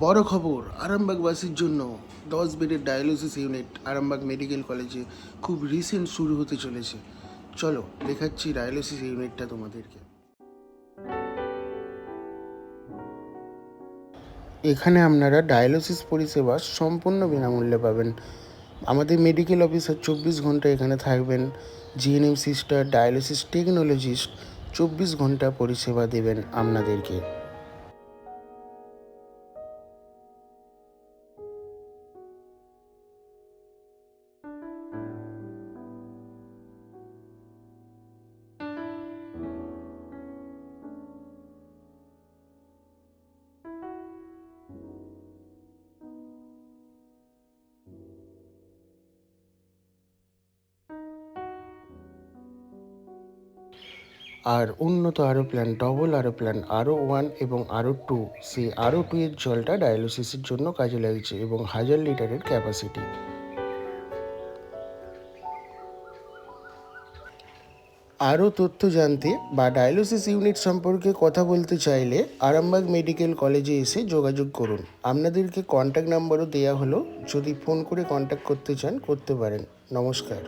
বড় খবর আরামবাগবাসীর জন্য 10 বেডের ডায়ালিসিস ইউনিট আরামবাগ মেডিকেল কলেজে খুব রিসেন্ট শুরু হতে চলেছে। চলো দেখাচ্ছি ডায়ালিসিস ইউনিটটা তোমাদেরকে। এখানে আপনারা ডায়ালিসিস পরিষেবা সম্পূর্ণ বিনামূল্যে পাবেন। আমাদের মেডিকেল অফিসার 24 ঘন্টা এখানে থাকবেন। জিএনএম সিস্টার, ডায়ালিসিস টেকনোলজিস্ট 24 ঘন্টা পরিষেবা দেবেন আপনাদেরকে। আর উন্নত আরও প্ল্যান, ডবল আরও প্ল্যান, আরও 1 এবং আরও 2, সেই আরও 2 এর জলটা ডায়ালিসিসের জন্য কাজে লাগছে এবং 1000 লিটারের ক্যাপাসিটি। আরও তথ্য জানতে বা ডায়ালিসিস ইউনিট সম্পর্কে কথা বলতে চাইলে আরামবাগ মেডিকেল কলেজে এসে যোগাযোগ করুন। আপনাদেরকে কন্ট্যাক্ট নাম্বারও দেওয়া হলো, যদি ফোন করে কন্ট্যাক্ট করতে চান করতে পারেন। নমস্কার।